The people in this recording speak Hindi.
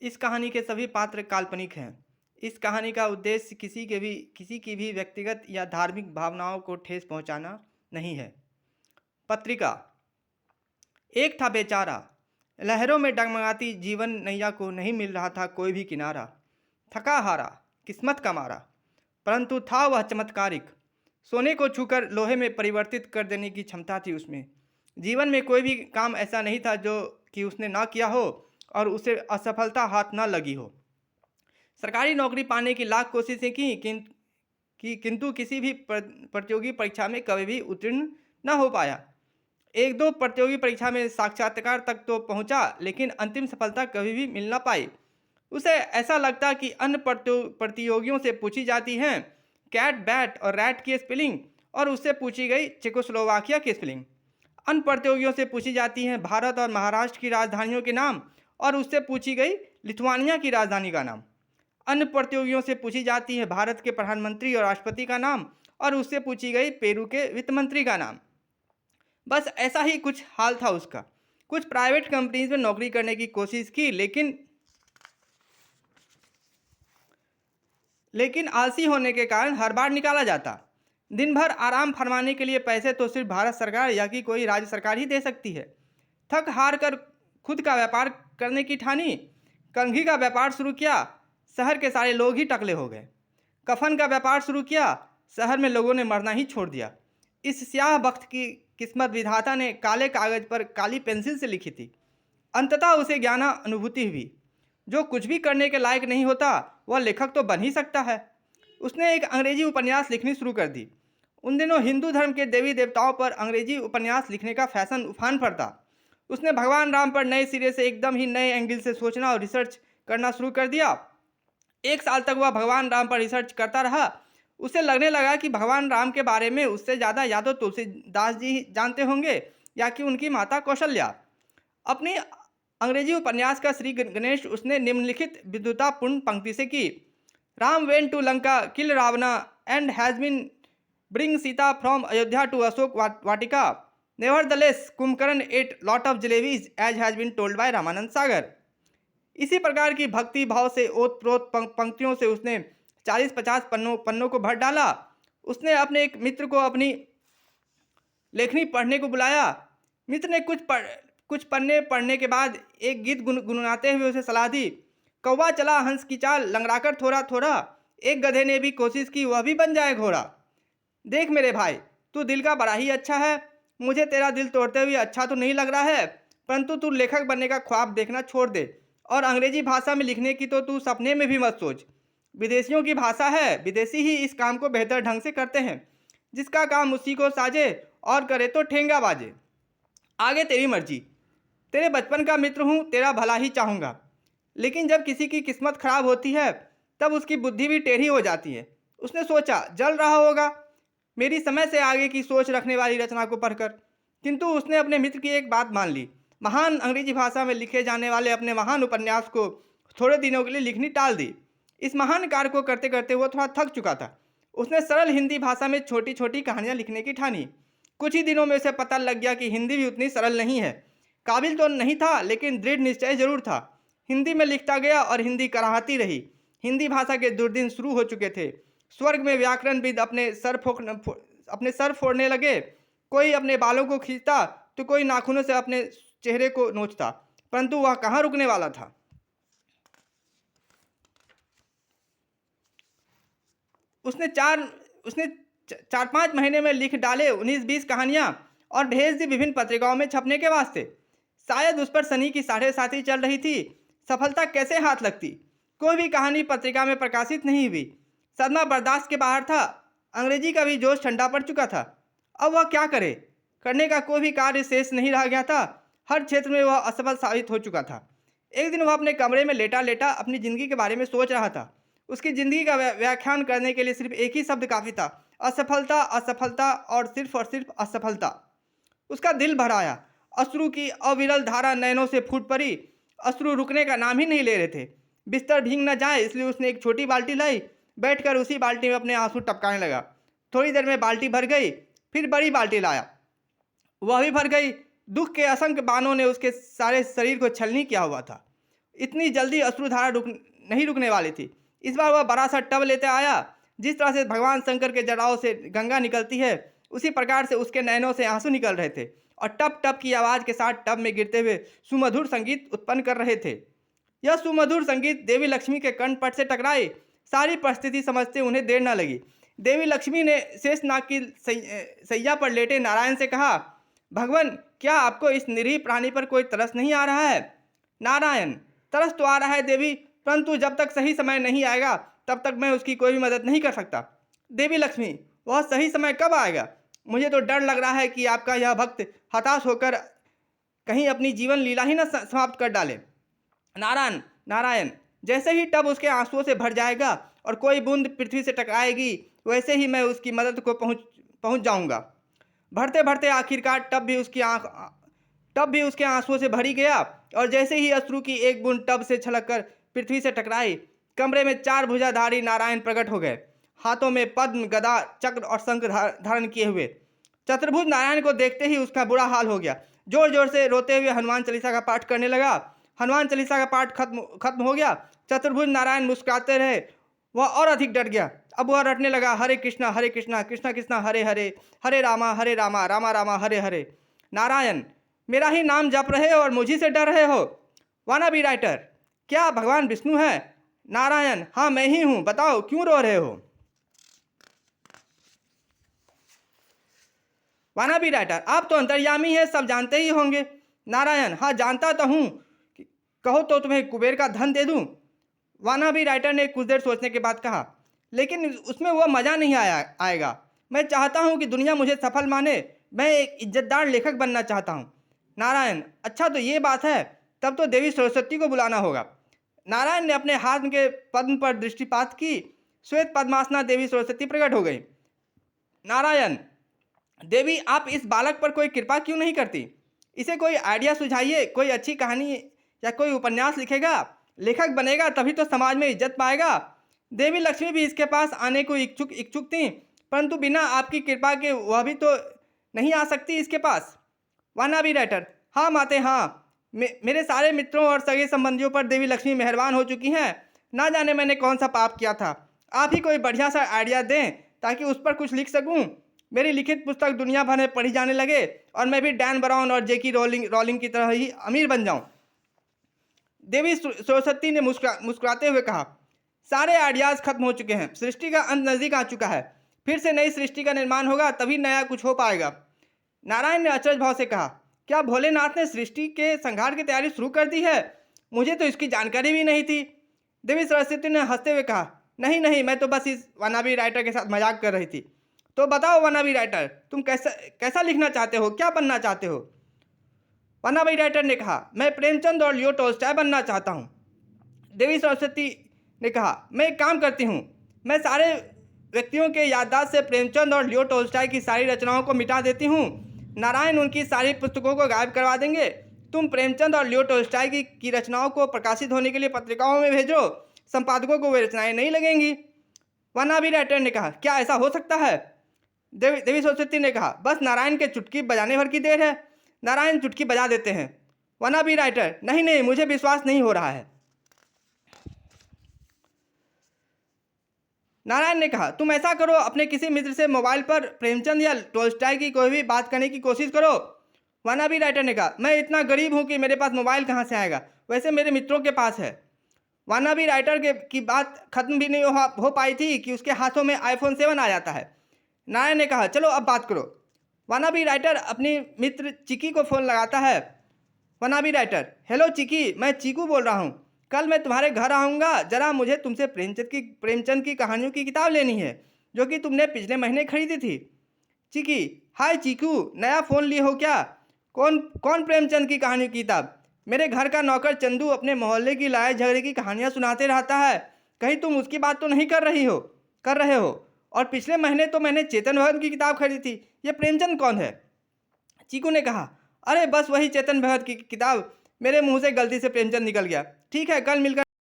इस कहानी के सभी पात्र काल्पनिक हैं। इस कहानी का उद्देश्य किसी की भी व्यक्तिगत या धार्मिक भावनाओं को ठेस पहुंचाना नहीं है। पत्रिका। एक था बेचारा, लहरों में डगमगाती जीवन नैया को नहीं मिल रहा था कोई भी किनारा। थका हारा, किस्मत का मारा, परंतु था वह चमत्कारिक। सोने को छूकर लोहे में परिवर्तित कर देने की क्षमता थी उसमें। जीवन में कोई भी काम ऐसा नहीं था जो कि उसने ना किया हो और उसे असफलता हाथ ना लगी हो। सरकारी नौकरी पाने की लाख कोशिशें किंतु किसी भी प्रतियोगी परीक्षा में कभी भी उत्तीर्ण न हो पाया। एक दो प्रतियोगी परीक्षा में साक्षात्कार तक तो पहुंचा, लेकिन अंतिम सफलता कभी भी मिल ना पाई। उसे ऐसा लगता कि अन्य प्रतियोगियों से पूछी जाती हैं कैट, बैट और रैट की स्पेलिंग, और उससे पूछी गई चेकोस्लोवाकिया की स्पेलिंग। अन्य प्रतियोगियों से पूछी जाती हैं भारत और महाराष्ट्र की राजधानियों के नाम, और उससे पूछी गई लिथुआनिया की राजधानी का नाम। अन्य प्रतियोगियों से पूछी जाती है भारत के प्रधानमंत्री और राष्ट्रपति का नाम, और उससे पूछी गई पेरू के वित्त मंत्री का नाम। बस ऐसा ही कुछ हाल था उसका। कुछ प्राइवेट कंपनीज में नौकरी करने की कोशिश की, लेकिन आलसी होने के कारण हर बार निकाला जाता। दिन भर आराम फरमाने के लिए पैसे तो सिर्फ भारत सरकार या कि कोई राज्य सरकार ही दे सकती है। थक हार कर खुद का व्यापार करने की ठानी, कंघी का व्यापार शुरू किया, शहर के सारे लोग ही टकले हो गए। कफन का व्यापार शुरू किया, शहर में लोगों ने मरना ही छोड़ दिया। इस स्याह बख्त की किस्मत विधाता ने काले कागज पर काली पेंसिल से लिखी थी। अंततः उसे ज्ञाना अनुभूति हुई, जो कुछ भी करने के लायक नहीं होता वह लेखक तो बन ही सकता है। उसने एक अंग्रेजी उपन्यास लिखनी शुरू कर दी। उन दिनों हिंदू धर्म के देवी देवताओं पर अंग्रेजी उपन्यास लिखने का फैशन उफान पर था। उसने भगवान राम पर नए सिरे से एकदम ही नए एंगल से सोचना और रिसर्च करना शुरू कर दिया। 1 साल तक वह भगवान राम पर रिसर्च करता रहा। उसे लगने लगा कि भगवान राम के बारे में उससे ज़्यादा या तो तुलसीदास जी जानते होंगे या कि उनकी माता कौशल्या। अपनी अंग्रेजी उपन्यास का श्री गणेश उसने निम्नलिखित विद्वतापूर्ण पंक्ति से की। Ram went to Lanka, kill Ravana and has been bring Sita from Ayodhya to Ashok Vatika. Nevertheless Kumbhakarna ate lot of jalebis as has been told by Ramanand Sagar. इसी प्रकार की भक्ति भाव से ओत प्रोत पंक्तियों से उसने 40-50 पन्नों को भर डाला। उसने अपने एक मित्र को अपनी लेखनी पढ़ने को बुलाया। मित्र ने कुछ पन्ने पढ़ने के बाद एक गीत गुनगुनाते हुए उसे सलाह दी। कौवा चला हंस की चाल, लंगड़ाकर थोड़ा थोड़ा, एक गधे ने भी कोशिश की वह भी बन जाए घोड़ा। देख मेरे भाई, तू दिल का बड़ा ही अच्छा है। मुझे तेरा दिल तोड़ते हुए अच्छा तो नहीं लग रहा है, परंतु तू लेखक बनने का ख्वाब देखना छोड़ दे और अंग्रेजी भाषा में लिखने की तो तू सपने में भी मत सोच। विदेशियों की भाषा है, विदेशी ही इस काम को बेहतर ढंग से करते हैं। जिसका काम उसी को साजे और करे तो ठेंगा बाजे। आगे तेरी मर्जी। तेरे बचपन का मित्र हूँ, तेरा भला ही चाहूँगा। लेकिन जब किसी की किस्मत खराब होती है तब उसकी बुद्धि भी टेढ़ी हो जाती है। उसने सोचा जल रहा होगा मेरी समय से आगे की सोच रखने वाली रचना को पढ़कर, किंतु उसने अपने मित्र की एक बात मान ली। महान अंग्रेजी भाषा में लिखे जाने वाले अपने महान उपन्यास को थोड़े दिनों के लिए लिखनी टाल दी। इस महान कार्य को करते करते वह थोड़ा थक चुका था। उसने सरल हिंदी भाषा में छोटी छोटी कहानियाँ लिखने की ठानी। कुछ ही दिनों में उसे पता लग गया कि हिंदी भी उतनी सरल नहीं है। काबिल तो नहीं था, लेकिन दृढ़ निश्चय जरूर था। हिंदी में लिखता गया और हिंदी कराहती रही। हिंदी भाषा के दुर्दिन शुरू हो चुके थे। स्वर्ग में व्याकरणविद अपने सर फोड़ने लगे। कोई अपने बालों को खींचता तो कोई नाखूनों से अपने चेहरे को नोचता, परंतु वह कहाँ रुकने वाला था। उसने 4-5 महीने में लिख डाले 19-20 कहानियां और भेज दी विभिन्न पत्रिकाओं में छपने के वास्ते। शायद उस पर शनि की 7.5 चल रही थी। सफलता कैसे हाथ लगती। कोई भी कहानी पत्रिका में प्रकाशित नहीं हुई। सदमा बर्दाश्त के बाहर था। अंग्रेजी का भी जोश ठंडा पड़ चुका था। अब वह क्या करे। करने का कोई भी कार्य शेष नहीं रह गया था। हर क्षेत्र में वह असफल साबित हो चुका था। एक दिन वह अपने कमरे में लेटा लेटा अपनी जिंदगी के बारे में सोच रहा था। उसकी जिंदगी का व्याख्यान करने के लिए सिर्फ एक ही शब्द काफी था, असफलता, असफलता और सिर्फ असफलता। उसका दिल भर आया। अश्रु की अविरल धारा नयनों से फूट पड़ी। अश्रु रुकने का नाम ही नहीं ले रहे थे। बिस्तर भीग न जाए इसलिए उसने एक छोटी बाल्टी लाई। बैठकर उसी बाल्टी में अपने आंसू टपकाने लगा। थोड़ी देर में बाल्टी भर गई। फिर बड़ी बाल्टी लाया, वह भी भर गई। दुख के असंख्य बाणों ने उसके सारे शरीर को छलनी किया हुआ था। इतनी जल्दी अश्रुधारा नहीं रुकने वाली थी। इस बार वह बड़ा सा टब लेते आया। जिस तरह से भगवान शंकर के जड़ाओं से गंगा निकलती है, उसी प्रकार से उसके नैनों से आंसू निकल रहे थे और टप टप की आवाज़ के साथ टब में गिरते हुए सुमधुर संगीत उत्पन्न कर रहे थे। यह सुमधुर संगीत देवी लक्ष्मी के कर्णपट से टकराए। सारी परिस्थिति समझते उन्हें देर न लगी। देवी लक्ष्मी ने शेषनाग की सैया पर लेटे नारायण से कहा, भगवान, क्या आपको इस निरीह प्राणी पर कोई तरस नहीं आ रहा है? नारायण, तरस तो आ रहा है देवी, परंतु जब तक सही समय नहीं आएगा तब तक मैं उसकी कोई भी मदद नहीं कर सकता। देवी लक्ष्मी, वह सही समय कब आएगा? मुझे तो डर लग रहा है कि आपका यह भक्त हताश होकर कहीं अपनी जीवन लीला ही न समाप्त कर डाले। नारायण, नारायण, जैसे ही टब उसके आंसुओं से भर जाएगा और कोई बूंद पृथ्वी से टकराएगी, वैसे ही मैं उसकी मदद को पहुंच जाऊंगा। भरते भरते आखिरकार टब भी उसके आंसुओं से भरी गया और जैसे ही अश्रु की एक बूंद टब से छलककर पृथ्वी से टकराई, कमरे में 4 भुजाधारी नारायण प्रकट हो गए, हाथों में पद्म, गदा, चक्र और शंख धारण किए हुए। चतुर्भुज नारायण को देखते ही उसका बुरा हाल हो गया। जोर जोर से रोते हुए हनुमान चालीसा का पाठ करने लगा। हनुमान चालीसा का पाठ खत्म हो गया। चतुर्भुज नारायण मुस्कुराते रहे। वह और अधिक डर गया। अब वह रटने लगा, हरे कृष्णा कृष्णा कृष्णा हरे हरे, हरे रामा रामा रामा हरे हरे। नारायण, मेरा ही नाम जप रहे हो और मुझी से डर रहे हो? वाना बी राइटर, क्या भगवान विष्णु है? नारायण, हाँ मैं ही हूँ, बताओ क्यों रो रहे हो? वाना बी राइटर, आप तो अंतर्यामी है, सब जानते ही होंगे। नारायण, हाँ जानता तो हूँ, कहो तो तुम्हें कुबेर का धन दे दूँ। वाना बी राइटर ने कुछ देर सोचने के बाद कहा, लेकिन उसमें वह मज़ा नहीं आएगा। मैं चाहता हूँ कि दुनिया मुझे सफल माने। मैं एक इज्जतदार लेखक बनना चाहता हूँ। नारायण, अच्छा तो ये बात है, तब तो देवी सरस्वती को बुलाना होगा। नारायण ने अपने हाथ के पद्म पर दृष्टिपात की। श्वेत पद्मासना देवी सरस्वती प्रकट हो गई। नारायण, देवी आप इस बालक पर कोई कृपा क्यों नहीं करती? इसे कोई आइडिया सुझाइए, कोई अच्छी कहानी या कोई उपन्यास लिखेगा, लेखक बनेगा तभी तो समाज में इज्जत पाएगा। देवी लक्ष्मी भी इसके पास आने को इच्छुक थी, परंतु बिना आपकी कृपा के वह भी तो नहीं आ सकती इसके पास। वाना बी राइटर, हाँ माते हाँ, मेरे सारे मित्रों और सगे संबंधियों पर देवी लक्ष्मी मेहरबान हो चुकी हैं। ना जाने मैंने कौन सा पाप किया था। आप ही कोई बढ़िया सा आइडिया दें ताकि उस पर कुछ लिख सकूं। मेरी लिखित पुस्तक दुनिया भर में पढ़ी जाने लगे और मैं भी डैन ब्राउन और जेकी रोलिंग की तरह ही अमीर बन जाऊं। देवी सरस्वती ने मुस्कुराते हुए कहा, सारे आइडियाज़ खत्म हो चुके हैं, सृष्टि का अंत नज़दीक आ चुका है। फिर से नई सृष्टि का निर्माण होगा, तभी नया कुछ हो पाएगा। नारायण ने अचरज भाव से कहा, क्या भोलेनाथ ने सृष्टि के संहार की तैयारी शुरू कर दी है? मुझे तो इसकी जानकारी भी नहीं थी। देवी सरस्वती ने हंसते हुए कहा, नहीं नहीं, मैं तो बस इस वनाबी राइटर के साथ मजाक कर रही थी। तो बताओ वनाबी राइटर, तुम कैसा लिखना चाहते हो, क्या बनना चाहते हो? वनाबी राइटर ने कहा, मैं प्रेमचंद और लियो टॉल्स्टॉय बनना चाहता हूँ। देवी सरस्वती ने कहा, मैं एक काम करती हूँ, मैं सारे व्यक्तियों के याददाश्त से प्रेमचंद और लियो टॉल्स्टॉय की सारी रचनाओं को मिटा देती हूँ। नारायण उनकी सारी पुस्तकों को गायब करवा देंगे। तुम प्रेमचंद और लियो टॉल्स्टॉय की रचनाओं को प्रकाशित होने के लिए पत्रिकाओं में भेजो। संपादकों को वे रचनाएं नहीं लगेंगी। वनाबी राइटर ने कहा, क्या ऐसा हो सकता है? देवी सरस्वती ने कहा, बस नारायण के चुटकी बजाने भर की देर है। नारायण चुटकी बजा देते हैं। वनाबी राइटर, नहीं नहीं, मुझे विश्वास नहीं हो रहा है। नारायण ने कहा, तुम ऐसा करो, अपने किसी मित्र से मोबाइल पर प्रेमचंद या टॉल्स्टॉय की कोई भी बात करने की कोशिश करो। वनाबी राइटर ने कहा, मैं इतना गरीब हूं कि मेरे पास मोबाइल कहां से आएगा, वैसे मेरे मित्रों के पास है। वनाबी राइटर की बात खत्म भी नहीं हो पाई थी कि उसके हाथों में iPhone 7 आ जाता है। नारायण ने कहा, चलो अब बात करो। वनाबी राइटर अपनी मित्र चिकी को फ़ोन लगाता है। वनाबी राइटर, हेलो चिकी, मैं चीकू बोल रहा हूँ। कल मैं तुम्हारे घर आऊँगा, ज़रा मुझे तुमसे प्रेमचंद की कहानियों की किताब लेनी है, जो कि तुमने पिछले महीने खरीदी थी। चिकी, हाय चीकू, नया फ़ोन लिए हो क्या? कौन प्रेमचंद की कहानियों की किताब? मेरे घर का नौकर चंदू अपने मोहल्ले की लड़ाई झगड़े की कहानियाँ सुनाते रहता है। कहीं तुम उसकी बात तो नहीं कर रहे हो? और पिछले महीने तो मैंने चेतन भगत की किताब खरीदी थी। ये प्रेमचंद कौन है? चीकू ने कहा, अरे बस वही चेतन भगत की किताब, मेरे मुंह से गलती से प्रेमचंद निकल गया। ठीक है, कल मिलकर